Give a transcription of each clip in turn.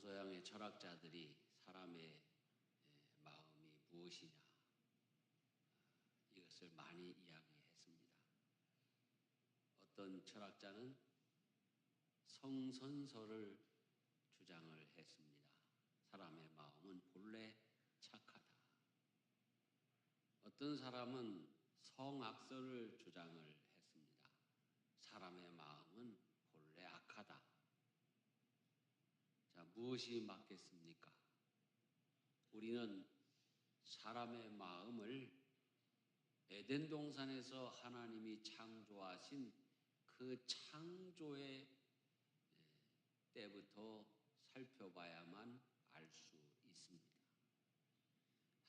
동서양의 철학자들이 사람의 마음이 무엇이냐 이것을 많이 이야기했습니다. 어떤 철학자는 성선설을 주장을 했습니다. 사람의 마음은 본래 착하다. 어떤 사람은 성악설을 주장을 했습니다. 사람의 마음은 본래 악하다. 자, 무엇이 맞겠습니까? 우리는 사람의 마음을 에덴 동산에서 하나님이 창조하신 그 창조의 때부터 살펴봐야만 알 수 있습니다.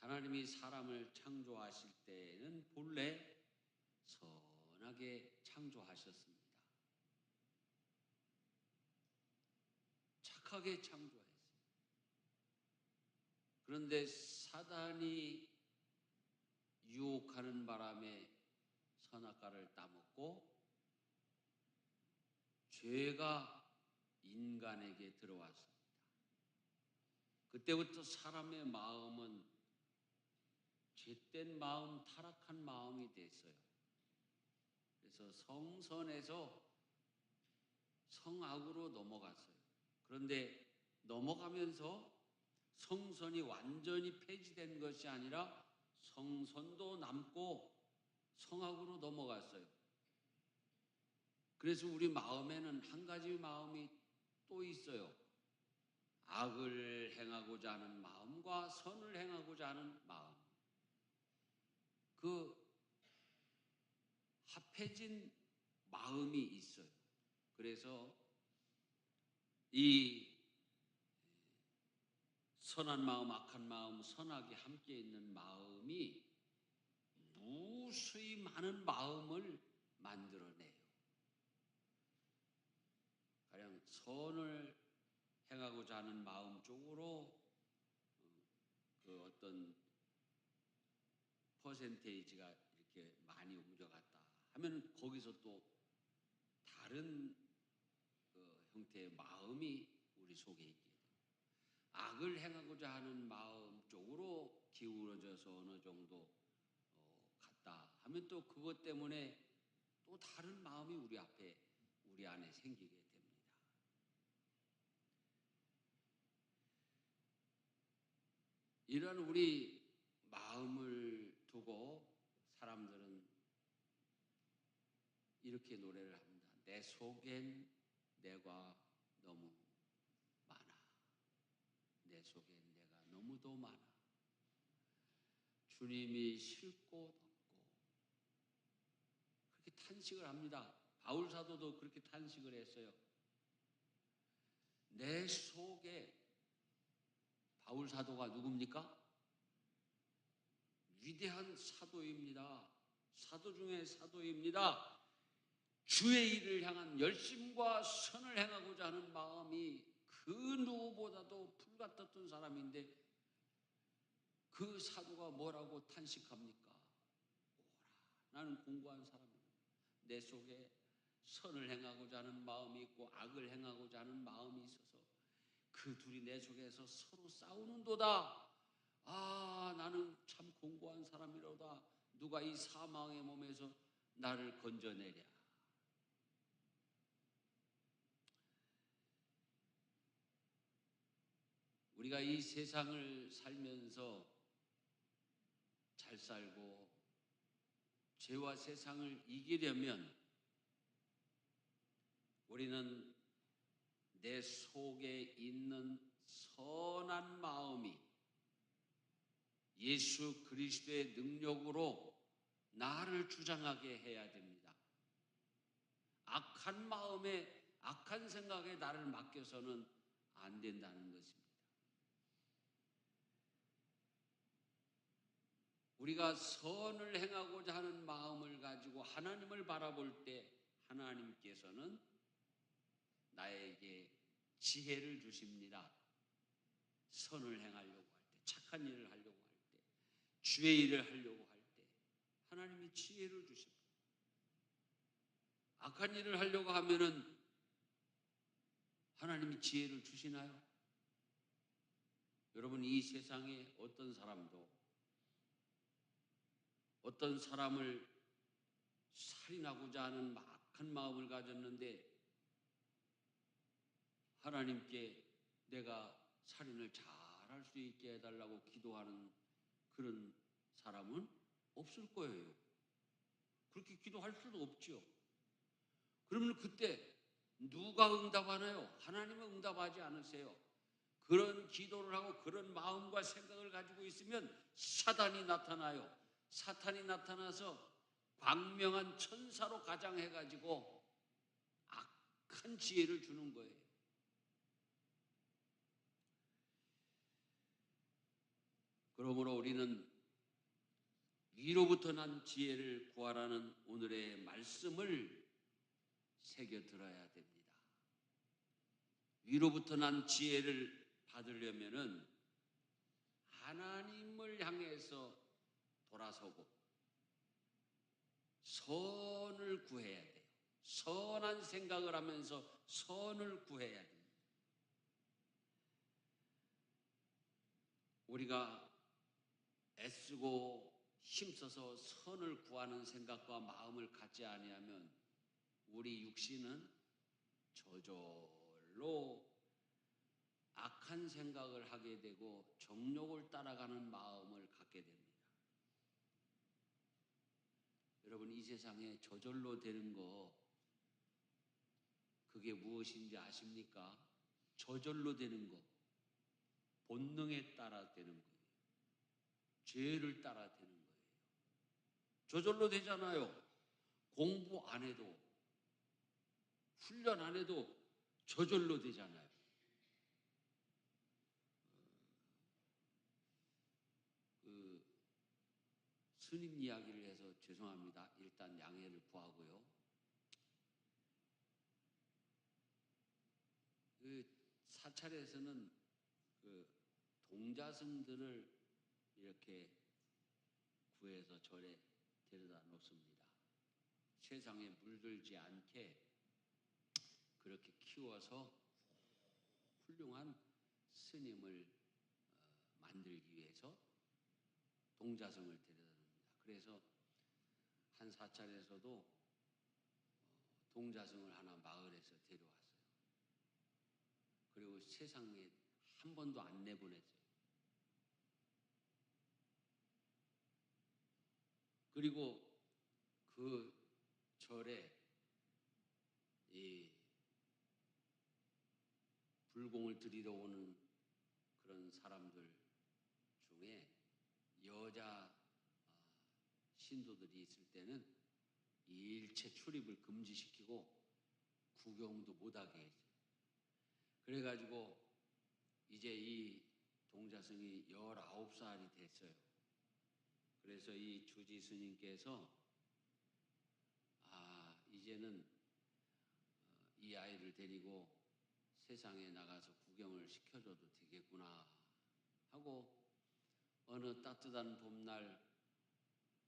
하나님이 사람을 창조하실 때에는 본래 선하게 창조하셨습니다. 착하게 창조했어요. 그런데 사단이 유혹하는 바람에 선악과를 따먹고 죄가 인간에게 들어왔습니다. 그때부터 사람의 마음은 죄된 마음, 타락한 마음이 됐어요. 그래서 성선에서 성악으로 넘어갔어요. 그런데 넘어가면서 성선이 완전히 폐지된 것이 아니라 성선도 남고 성악으로 넘어갔어요. 그래서 우리 마음에는 한 가지 마음이 또 있어요. 악을 행하고자 하는 마음과 선을 행하고자 하는 마음. 그 합해진 마음이 있어요. 그래서 이 선한 마음, 악한 마음, 선악이 함께 있는 마음이 무수히 많은 마음을 만들어내요. 가령 선을 행하고자 하는 마음 쪽으로 그 어떤 퍼센테이지가 이렇게 많이 옮겨갔다 하면 거기서 또 다른 그 형태의 마음이 우리 속에 있게 돼요. 악을 행하고자 하는 마음 쪽으로 기울어져서 어느 정도 갔다 하면 또 그것 때문에 또 다른 마음이 우리 안에 생기게 됩니다. 이런 우리 마음을 두고 사람들은 이렇게 노래를 합니다. 내 속엔 내가 너무 많아. 내 속엔 내가 너무도 많아. 주님이 싫고 덥고 그렇게 탄식을 합니다. 바울 사도도 그렇게 탄식을 했어요. 내 속에 바울 사도가 누굽니까? 위대한 사도입니다. 사도 중에 사도입니다. 주의 일을 향한 열심과 선을 행하고자 하는 마음이 그 누구보다도 불같았던 사람인데 그 사도가 뭐라고 탄식합니까? 오라, 나는 공고한 사람입니다. 내 속에 선을 행하고자 하는 마음이 있고 악을 행하고자 하는 마음이 있어서 그 둘이 내 속에서 서로 싸우는도다. 아, 나는 참 공고한 사람이로다. 누가 이 사망의 몸에서 나를 건져내랴. 우리가 이 세상을 살면서 잘 살고 죄와 세상을 이기려면 우리는 내 속에 있는 선한 마음이 예수 그리스도의 능력으로 나를 주장하게 해야 됩니다. 악한 마음에 악한 생각에 나를 맡겨서는 안 된다는 것입니다. 우리가 선을 행하고자 하는 마음을 가지고 하나님을 바라볼 때 하나님께서는 나에게 지혜를 주십니다. 선을 행하려고 할 때, 착한 일을 하려고 할 때, 주의 일을 하려고 할 때 하나님이 지혜를 주십니다. 악한 일을 하려고 하면은 하나님이 지혜를 주시나요? 여러분, 이 세상에 어떤 사람도 어떤 사람을 살인하고자 하는 막한 마음을 가졌는데 하나님께 내가 살인을 잘할 수 있게 해달라고 기도하는 그런 사람은 없을 거예요. 그렇게 기도할 수도 없죠. 그러면 그때 누가 응답하나요? 하나님은 응답하지 않으세요. 그런 기도를 하고 그런 마음과 생각을 가지고 있으면 사탄이 나타나요. 사탄이 나타나서 광명한 천사로 가장해가지고 악한 지혜를 주는 거예요. 그러므로 우리는 위로부터 난 지혜를 구하라는 오늘의 말씀을 새겨 들어야 됩니다. 위로부터 난 지혜를 받으려면은 하나님을 향해서 돌아서고 선을 구해야 돼요. 선한 생각을 하면서 선을 구해야 됩니다. 우리가 애쓰고 힘써서 선을 구하는 생각과 마음을 갖지 아니하면 우리 육신은 저절로 악한 생각을 하게 되고 정욕을 따라가는 마음을 갖게 됩니다. 여러분, 이 세상에 저절로 되는 거 그게 무엇인지 아십니까? 저절로 되는 거, 본능에 따라 되는 거예요. 죄를 따라 되는 거예요. 저절로 되잖아요. 공부 안 해도, 훈련 안 해도 저절로 되잖아요. 스님 이야기를 해서 죄송합니다. 일단 양해를 구하고요. 사찰에서는 동자승들을 이렇게 구해서 절에 데려다 놓습니다. 세상에 물들지 않게 그렇게 키워서 훌륭한 스님을 만들기 위해서 동자승을 데려다 줍니다. 그래서 한 사찰에서도 동자승을 하나 마을에서 데려왔어요. 그리고 세상에 한 번도 안 내보냈어요. 그리고 그 절에 이 불공을 드리러 오는 그런 사람들 중에 여자 신도들이 있을 때는 일체 출입을 금지시키고 구경도 못하게 했어요. 그래가지고 이제 이 동자승이 19살이 됐어요. 그래서 이 주지 스님께서 이제는 이 아이를 데리고 세상에 나가서 구경을 시켜줘도 되겠구나 하고 어느 따뜻한 봄날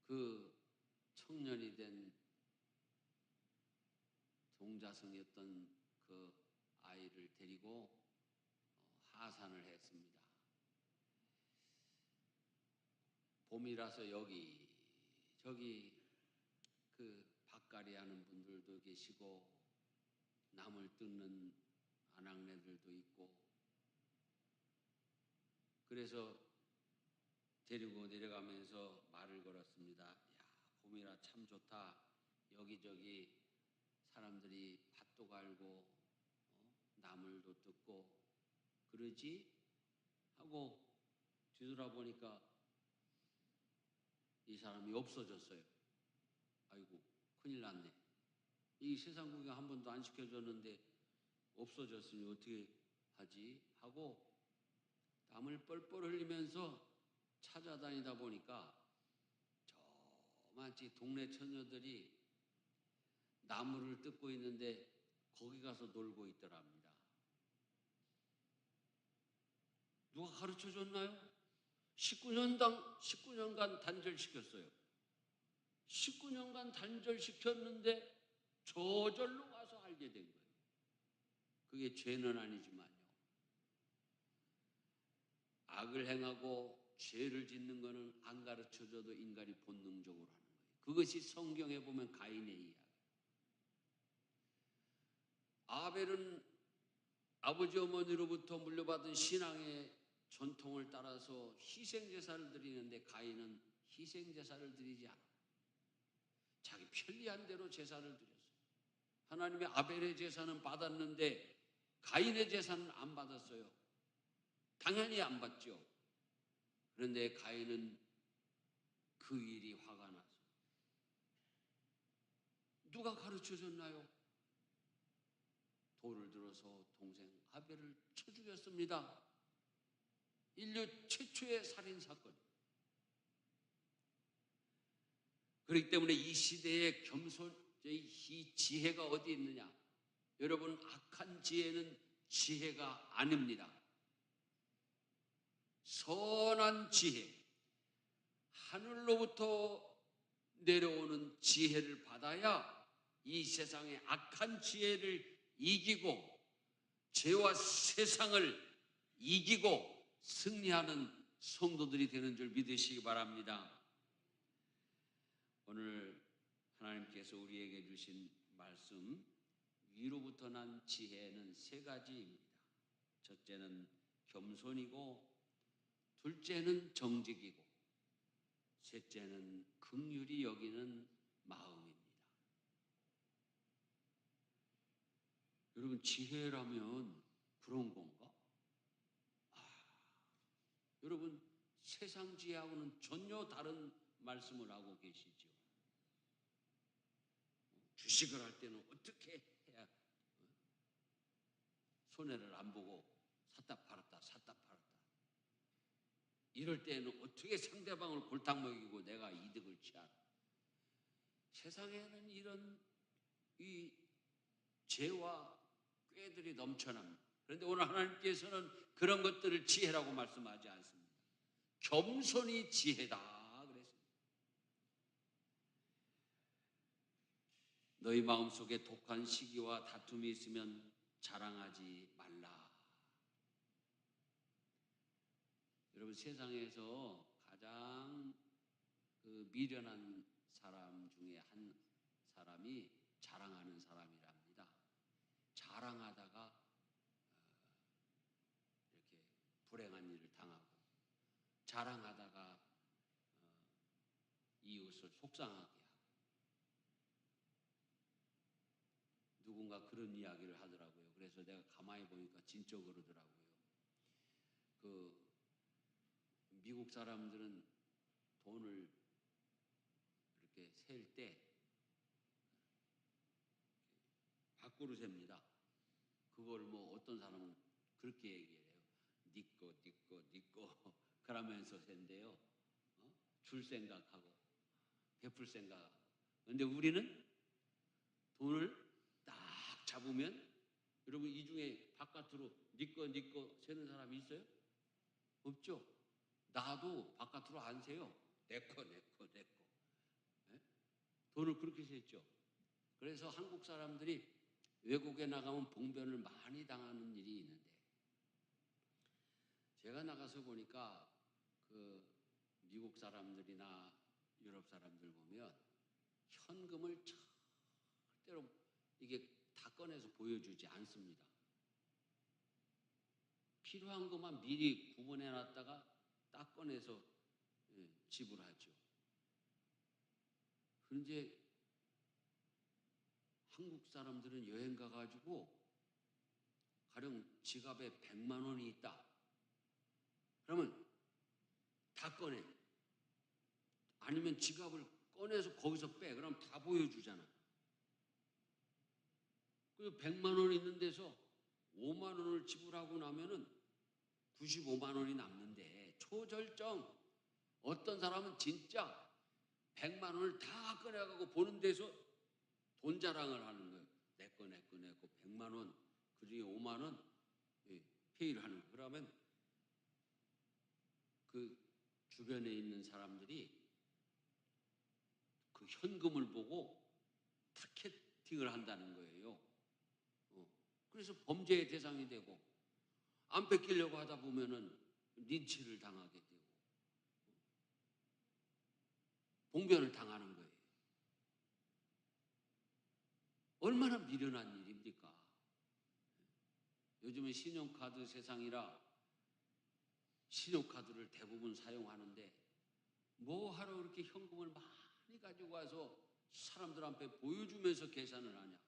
그 청년이 된 동자승이었던 그 아이를 데리고 하산을 했습니다. 봄이라서 여기 저기 그 밭갈이 하는 분들도 계시고 나물 뜯는 아낙네들도 있고 그래서 데리고 내려가면서 말을 걸었습니다. 야, 봄이라 참 좋다. 여기저기 사람들이 밭도 갈고 나물도 뜯고 그러지? 하고 뒤돌아보니까 이 사람이 없어졌어요. 아이고, 큰일 났네. 이 세상 구경 한 번도 안 시켜줬는데 없어졌으니 어떻게 하지? 하고 땀을 뻘뻘 흘리면서 찾아다니다 보니까 저만치 동네 처녀들이 나무를 뜯고 있는데 거기 가서 놀고 있더랍니다. 누가 가르쳐 줬나요? 19년간 단절시켰어요. 19년간 단절시켰는데 저절로 와서 알게 된 거예요. 그게 죄는 아니지만요. 악을 행하고 죄를 짓는 것은 안 가르쳐줘도 인간이 본능적으로 하는 거예요. 그것이 성경에 보면 가인의 이야기. 아벨은 아버지 어머니로부터 물려받은 신앙의 전통을 따라서 희생제사를 드리는데 가인은 희생제사를 드리지 않아. 자기 편리한 대로 제사를 드렸어요. 하나님의 아벨의 제사는 받았는데 가인의 제사는 안 받았어요. 당연히 안 받죠. 그런데 가인은 그 일이 화가 나서 누가 가르쳐줬나요? 돌을 들어서 동생 아벨을 쳐 죽였습니다. 인류 최초의 살인사건. 그렇기 때문에 이 시대의 이 지혜가 어디 있느냐? 여러분, 악한 지혜는 지혜가 아닙니다. 선한 지혜, 하늘로부터 내려오는 지혜를 받아야 이 세상의 악한 지혜를 이기고 죄와 세상을 이기고 승리하는 성도들이 되는 줄 믿으시기 바랍니다. 오늘 하나님께서 우리에게 주신 말씀, 위로부터 난 지혜는 세 가지입니다. 첫째는 겸손이고, 둘째는 정직이고, 셋째는 긍휼히 여기는 마음입니다. 여러분, 지혜라면 그런 건가? 여러분, 세상 지혜하고는 전혀 다른 말씀을 하고 계시죠. 주식을 할 때는 어떻게 해야 손해를 안 보고 샀다 팔았다 이럴 때는 어떻게 상대방을 골탕 먹이고 내가 이득을 취하나. 세상에는 이런 이 죄와 꾀들이 넘쳐납니다. 그런데 오늘 하나님께서는 그런 것들을 지혜라고 말씀하지 않습니다. 겸손이 지혜다 그랬습니다. 너희 마음속에 독한 시기와 다툼이 있으면 자랑하지 말라. 여러분, 세상에서 가장 미련한 사람 중에 한 사람이 자랑하는 사람이랍니다. 자랑하다가 이렇게 불행한 일을 당하고, 자랑하다가 이웃을 속상하게 하고. 누군가 그런 이야기를 하더라고요. 그래서 내가 가만히 보니까 진짜 그러더라고요. 미국 사람들은 돈을 이렇게 셀 때 밖으로 셉니다. 그걸 뭐 어떤 사람은 그렇게 얘기해요. 네 거 그러면서 센데요. 줄 생각하고 베풀 생각하고. 근데 우리는 돈을 딱 잡으면, 여러분, 이 중에 바깥으로 네 거 세는 사람이 있어요? 없죠. 나도 바깥으로 안 세요. 내 거. 네? 돈을 그렇게 셌죠. 그래서 한국 사람들이 외국에 나가면 봉변을 많이 당하는 일이 있는데, 제가 나가서 보니까 미국 사람들이나 유럽 사람들 보면 현금을 절대로 이게 다 꺼내서 보여주지 않습니다. 필요한 것만 미리 구분해 놨다가 딱 꺼내서 지불하죠. 그런데 한국 사람들은 여행 가가지고 가령 지갑에 100만 원이 있다. 그러면 다 꺼내. 아니면 지갑을 꺼내서 거기서 빼. 그럼 다 보여주잖아. 그 100만 원 있는 데서 5만 원을 지불하고 나면은 95만 원이 남는데, 초절정 어떤 사람은 진짜 100만 원을 다 꺼내가고 보는 데서 돈 자랑을 하는 거예요. 내 거 100만 원, 그 중에 5만 원 페이를 하는 거예요. 그러면 그 주변에 있는 사람들이 그 현금을 보고 타겟팅을 한다는 거예요. 그래서 범죄의 대상이 되고, 안 뺏기려고 하다 보면은 린치를 당하게 되고 봉변을 당하는 거예요. 얼마나 미련한 일입니까? 요즘은 신용카드 세상이라 신용카드를 대부분 사용하는데 뭐하러 그렇게 현금을 많이 가지고 와서 사람들 앞에 보여주면서 계산을 하냐.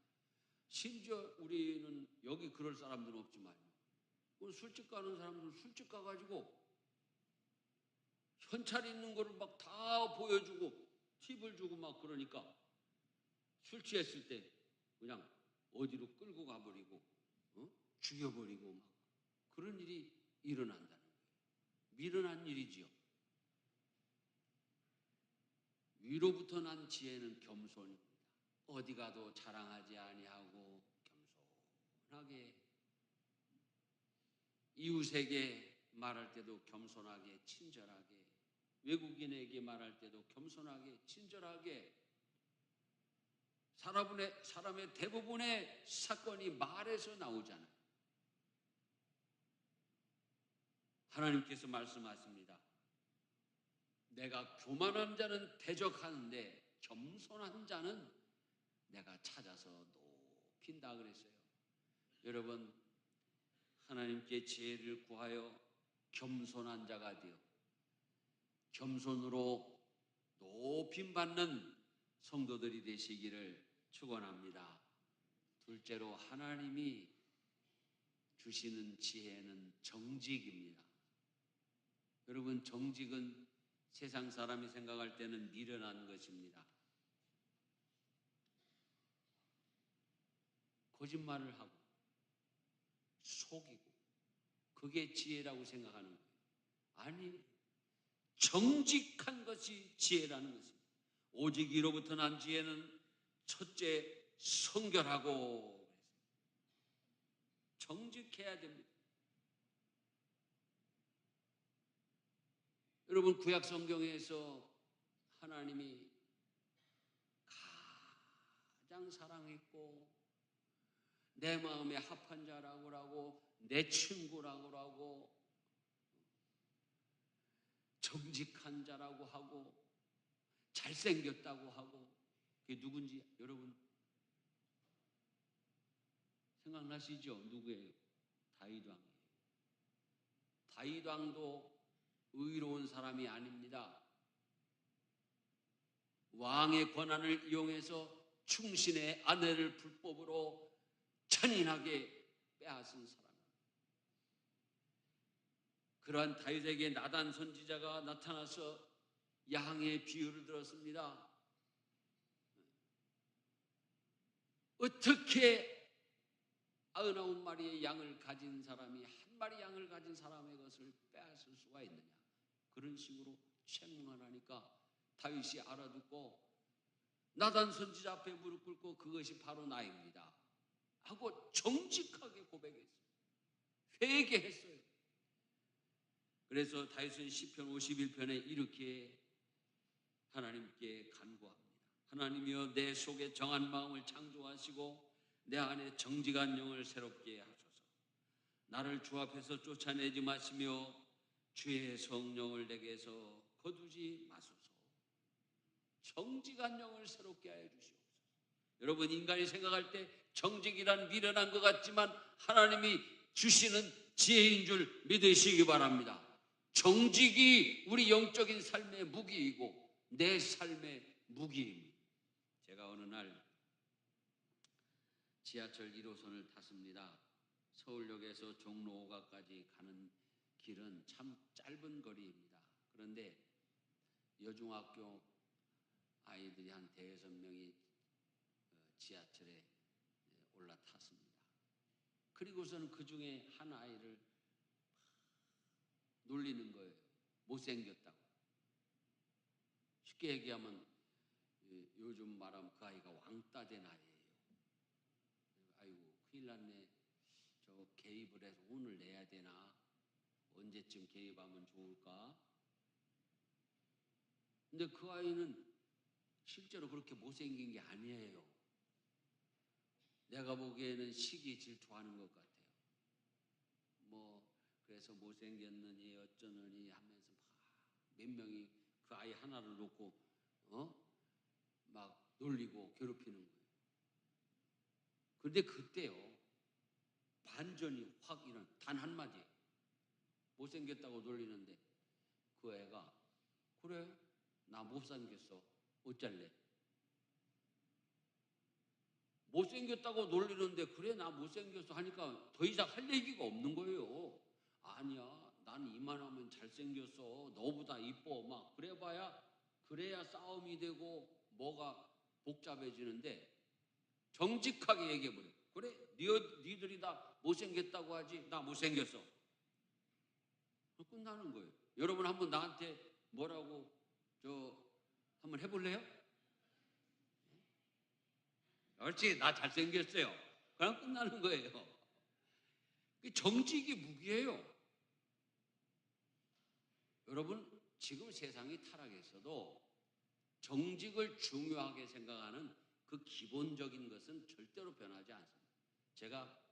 심지어 우리는 여기 그럴 사람들은 없지만 술집 가는 사람들은 술집 가가지고 현찰 있는 거를 막 다 보여주고 팁을 주고 막 그러니까 술 취했을 때 그냥 어디로 끌고 가버리고 죽여버리고 막 그런 일이 일어난다는 거예요. 미련한 일이지요. 위로부터 난 지혜는 겸손입니다. 어디 가도 자랑하지 아니하고 겸손하게, 이웃에게 말할 때도 겸손하게 친절하게, 외국인에게 말할 때도 겸손하게 친절하게. 사람의 대부분의 사건이 말에서 나오잖아요. 하나님께서 말씀하십니다. 내가 교만한 자는 대적하는데 겸손한 자는 내가 찾아서 높인다 그랬어요. 여러분, 하나님께 지혜를 구하여 겸손한 자가 되어 겸손으로 높임받는 성도들이 되시기를 축원합니다. 둘째로 하나님이 주시는 지혜는 정직입니다. 여러분, 정직은 세상 사람이 생각할 때는 미련한 것입니다. 거짓말을 하고 속이고 그게 지혜라고 생각하는 거예요. 아니, 정직한 것이 지혜라는 것입니다. 오직 이로부터 난 지혜는 첫째 성결하고, 정직해야 됩니다. 여러분, 구약 성경에서 하나님이 가장 사랑했고 내 마음에 합한 자라고 내 친구라고 정직한 자라고 하고 잘생겼다고 하고, 그게 누군지 여러분 생각나시죠? 누구예요? 다윗 왕이에요. 다윗 왕도 의로운 사람이 아닙니다. 왕의 권한을 이용해서 충신의 아내를 불법으로 잔인하게 빼앗은 사람. 그러한 다윗에게 나단 선지자가 나타나서 양의 비유를 들었습니다. 어떻게 99마리의 양을 가진 사람이 한 마리 양을 가진 사람의 것을 빼앗을 수가 있느냐. 그런 식으로 책망하니까 다윗이 알아듣고 나단 선지자 앞에 무릎 꿇고 그것이 바로 나입니다 하고 정직하게 고백했어요. 회개했어요. 그래서 다윗은 시편 51편에 이렇게 하나님께 간구합니다. 하나님이여, 내 속에 정한 마음을 창조하시고 내 안에 정직한 영을 새롭게 하소서. 나를 주 앞에서 쫓아내지 마시며 주의 성령을 내게서 거두지 마소서. 정직한 영을 새롭게 하여 주시옵소서. 여러분, 인간이 생각할 때 정직이란 미련한 것 같지만 하나님이 주시는 지혜인 줄 믿으시기 바랍니다. 정직이 우리 영적인 삶의 무기이고 내 삶의 무기입니다. 제가 어느 날 지하철 1호선을 탔습니다. 서울역에서 종로 5가까지 가는 길은 참 짧은 거리입니다. 그런데 여중학교 아이들이 한 5-6명이 지하철에 올라탔습니다. 그리고서는 그 중에 한 아이를 놀리는 거예요. 못생겼다고. 쉽게 얘기하면 요즘 말하면 그 아이가 왕따 된 아이예요. 아이고, 큰일 났네. 저 개입을 해서 혼을 내야 되나? 언제쯤 개입하면 좋을까? 근데 그 아이는 실제로 그렇게 못생긴 게 아니에요. 내가 보기에는 시기 질투하는 것 같아요. 그래서 못생겼느니 어쩌느니 하면서 몇 명이 그 아이 하나를 놓고 막 놀리고 괴롭히는 거예요. 그런데 그때요, 반전이 확 일어나. 단 한마디 못생겼다고 놀리는데 그 애가 그래 나 못생겼어 어쩔래. 못생겼다고 놀리는데 그래 나 못생겼어 하니까 더 이상 할 얘기가 없는 거예요. 아니야 난 이만하면 잘생겼어 너보다 이뻐 막 그래야 싸움이 되고 뭐가 복잡해지는데 정직하게 얘기해버려. 그래 니들이 다 못생겼다고 하지 나 못생겼어. 끝나는 거예요. 여러분 한번 나한테 뭐라고 한번 해볼래요? 옳지 나 잘생겼어요. 그럼 끝나는 거예요. 정직이 무기예요. 여러분 지금 세상이 타락했어도 정직을 중요하게 생각하는 그 기본적인 것은 절대로 변하지 않습니다. 제가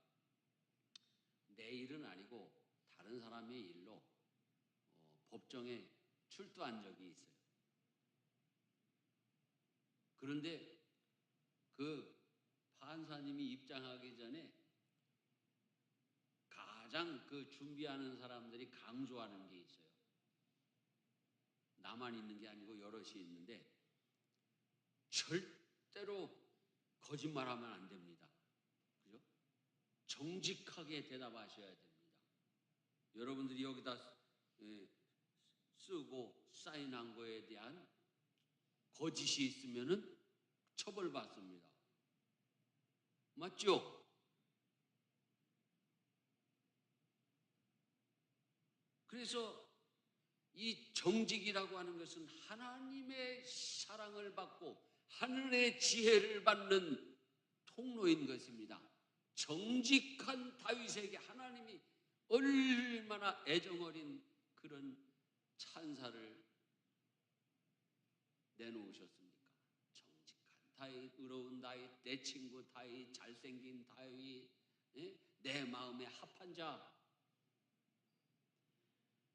내 일은 아니고 다른 사람의 일로 법정에 출두한 적이 있어요. 그런데 그 판사님이 입장하기 전에 가장 그 준비하는 사람들이 강조하는 게 있어요. 나만 있는 게 아니고 여럿이 있는데 절대로 거짓말하면 안 됩니다. 그죠? 정직하게 대답하셔야 됩니다. 여러분들이 여기다 쓰고 사인한 거에 대한 거짓이 있으면은 처벌받습니다. 맞죠? 그래서 이 정직이라고 하는 것은 하나님의 사랑을 받고 하늘의 지혜를 받는 통로인 것입니다. 정직한 다윗에게 하나님이 얼마나 애정어린 그런 찬사를 내놓으셨습니까? 정직한 다윗, 의로운 다윗, 내 친구 다윗, 잘생긴 다윗, 내 마음에 합한 자.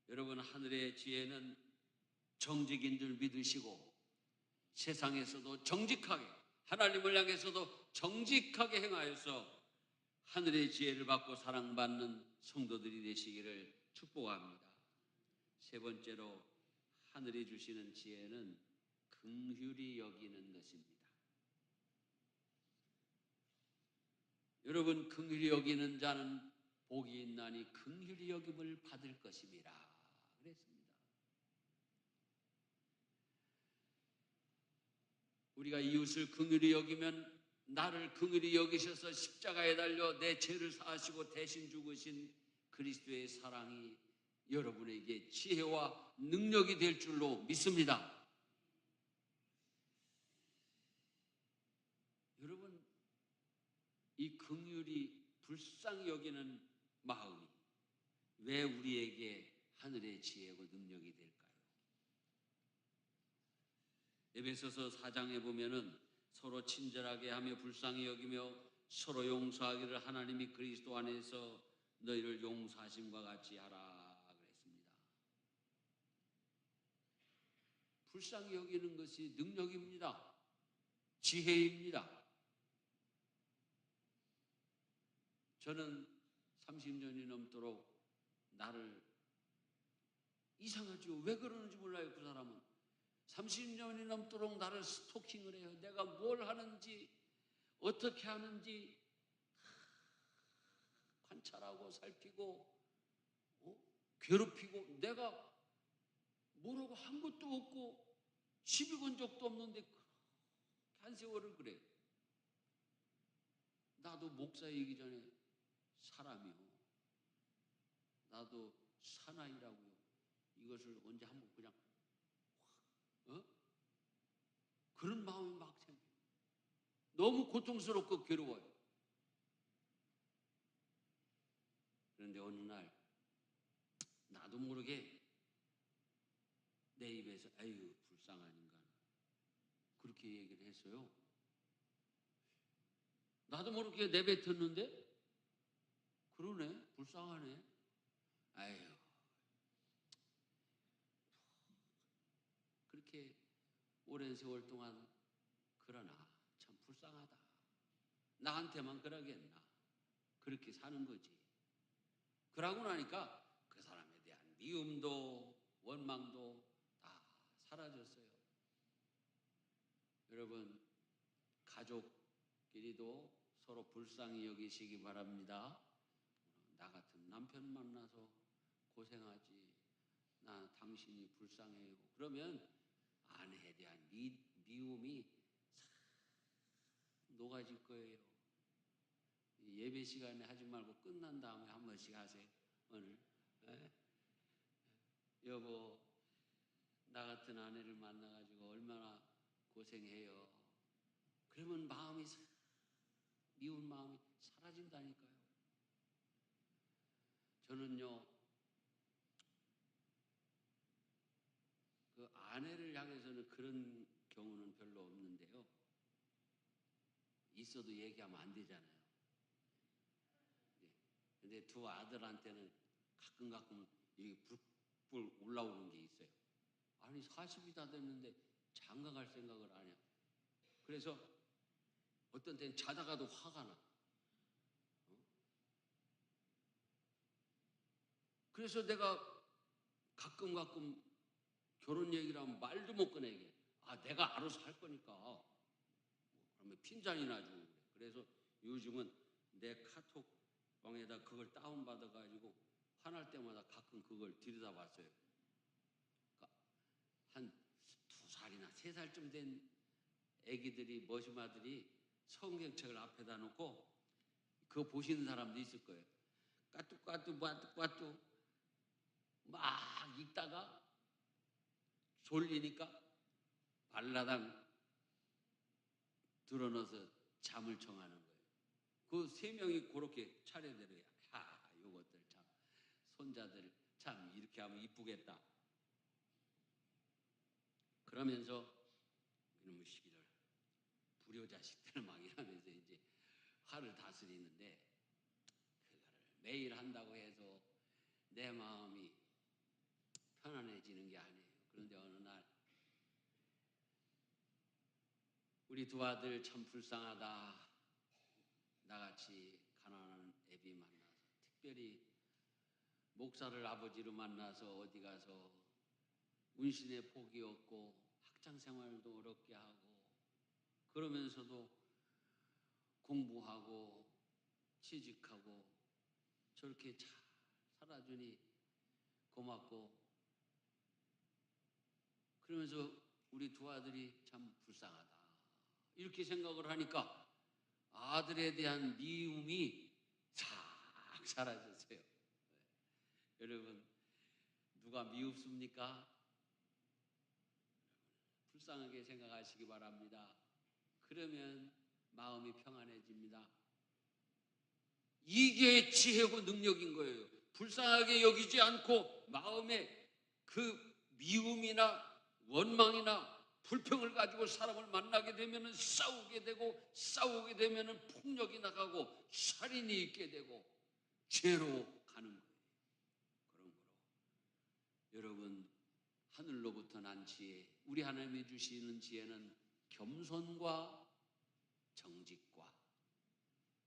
여러분 하늘의 지혜는 정직인 줄 믿으시고 세상에서도 정직하게 하나님을 향해서도 정직하게 행하여서 하늘의 지혜를 받고 사랑받는 성도들이 되시기를 축복합니다. 세 번째로 하늘이 주시는 지혜는 긍휼히 여기는 것입니다. 여러분 긍휼히 여기는 자는 복이 있나니 긍휼히 여김을 받을 것임이라 그랬습니다. 우리가 이웃을 긍휼히 여기면 나를 긍휼히 여기셔서 십자가에 달려 내 죄를 사하시고 대신 죽으신 그리스도의 사랑이 여러분에게 지혜와 능력이 될 줄로 믿습니다. 여러분 이 긍휼히 불쌍히 여기는 마음이 왜 우리에게 하늘의 지혜고 능력이 될까요? 에베소서 4장에 보면은 서로 친절하게 하며 불쌍히 여기며 서로 용서하기를 하나님이 그리스도 안에서 너희를 용서하심과 같이 하라 그랬습니다. 불쌍히 여기는 것이 능력입니다. 지혜입니다. 저는 30년이 넘도록 나를 이상하죠. 왜 그러는지 몰라요. 그 사람은 30년이 넘도록 나를 스토킹을 해요. 내가 뭘 하는지 어떻게 하는지 관찰하고 살피고 괴롭히고 내가 뭐라고 한 것도 없고 시비 건 적도 없는데 한 세월을 그래. 나도 목사이기 전에 사람이요. 나도 사나이라고요. 이것을 언제 한번 그냥 그런 마음이 막 생겨요. 너무 고통스럽고 괴로워요. 그런데 어느 날 나도 모르게 내 입에서 에휴 불쌍한 인간 그렇게 얘기를 했어요. 나도 모르게 내뱉었는데 그러네 불쌍하네. 아유, 그렇게 오랜 세월 동안 그러나 참 불쌍하다. 나한테만 그러겠나? 그렇게 사는 거지. 그러고 나니까 그 사람에 대한 미움도 원망도 다 사라졌어요. 여러분, 가족끼리도 서로 불쌍히 여기시기 바랍니다. 나 같은 남편 만나서 고생하지, 나 당신이 불쌍해요. 그러면 아내에 대한 미움이 싹 녹아질 거예요. 예배 시간에 하지 말고 끝난 다음에 한 번씩 하세요. 오늘 여보, 나 같은 아내를 만나가지고 얼마나 고생해요. 그러면 마음이 미운 마음이 사라진다니까요. 저는요, 그 아내를 향해서는 그런 경우는 별로 없는데요. 있어도 얘기하면 안 되잖아요. 근데 두 아들한테는 가끔 여기 불 올라오는 게 있어요. 아니 40이 다 됐는데 장가 갈 생각을 안 해요. 그래서 어떤 때는 자다가도 화가 나. 그래서 내가 가끔 결혼 얘기를 하면 말도 못 꺼내게. 아, 내가 알아서 할 거니까. 그러면 핀잔이나 주고 그래. 그래서 요즘은 내 카톡방에다 그걸 다운받아가지고 화날 때마다 가끔 그걸 들여다봤어요. 한 2살이나 3살쯤 된 애기들이, 머시마들이 성경책을 앞에다 놓고 그거 보시는 사람도 있을 거예요. 까뚜까뚜 막 읽다가 졸리니까 발라당 드러넣어서 잠을 청하는 거예요. 그 3명이 그렇게 차례대로야. 요것들 참, 손자들 참 이렇게 하면 이쁘겠다. 그러면서 이놈의 시기를 불효자식들 막 이러면서 이제 화를 다스리는데, 그거를 매일 한다고 해서 내 마음이 편안해지는 게 아니에요. 그런데 어느 날 우리 두 아들 참 불쌍하다. 나같이 가난한 애비 만나서, 특별히 목사를 아버지로 만나서 어디 가서 운신의 복이 없고 학창 생활도 어렵게 하고, 그러면서도 공부하고 취직하고 저렇게 잘 살아주니 고맙고, 그러면서 우리 두 아들이 참 불쌍하다 이렇게 생각을 하니까 아들에 대한 미움이 싹 사라졌어요. 여러분, 누가 미웁습니까? 불쌍하게 생각하시기 바랍니다. 그러면 마음이 평안해집니다. 이게 지혜고 능력인 거예요. 불쌍하게 여기지 않고 마음에 그 미움이나 원망이나 불평을 가지고 사람을 만나게 되면 싸우게 되면 폭력이 나가고 살인이 있게 되고 죄로 가는 거예요. 그러므로 여러분, 하늘로부터 난 지혜, 우리 하나님이 주시는 지혜는 겸손과 정직과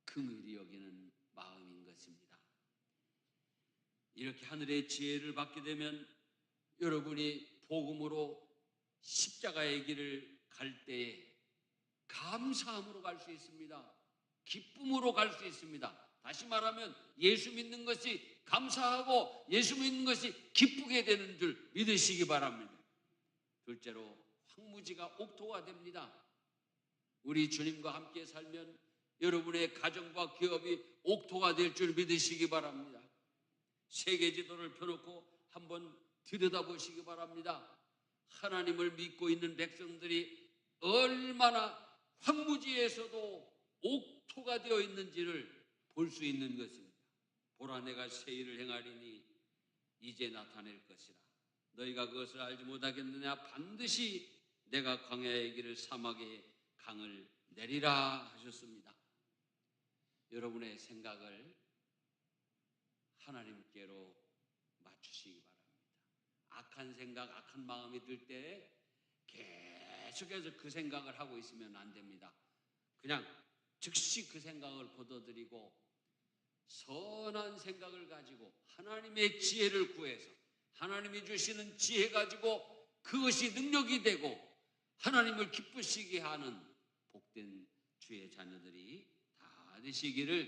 긍휼히 여기는 마음인 것입니다. 이렇게 하늘의 지혜를 받게 되면 여러분이 복음으로 십자가의 길을 갈 때에 감사함으로 갈 수 있습니다. 기쁨으로 갈 수 있습니다. 다시 말하면 예수 믿는 것이 감사하고 예수 믿는 것이 기쁘게 되는 줄 믿으시기 바랍니다. 둘째로 황무지가 옥토가 됩니다. 우리 주님과 함께 살면 여러분의 가정과 기업이 옥토가 될 줄 믿으시기 바랍니다. 세계 지도를 펴놓고 한번 들여다보시기 바랍니다. 하나님을 믿고 있는 백성들이 얼마나 황무지에서도 옥토가 되어 있는지를 볼 수 있는 것입니다. 보라, 내가 새 일을 행하리니 이제 나타낼 것이라. 너희가 그것을 알지 못하겠느냐? 반드시 내가 광야의 길을 사막에 강을 내리라 하셨습니다. 여러분의 생각을 하나님께로 맞추시기 바랍니다. 악한 생각, 악한 마음이 들 때 계속해서 그 생각을 하고 있으면 안 됩니다. 그냥 즉시 그 생각을 걷어들이고 선한 생각을 가지고 하나님의 지혜를 구해서 하나님이 주시는 지혜 가지고 그것이 능력이 되고 하나님을 기쁘시게 하는 복된 주의 자녀들이 다 되시기를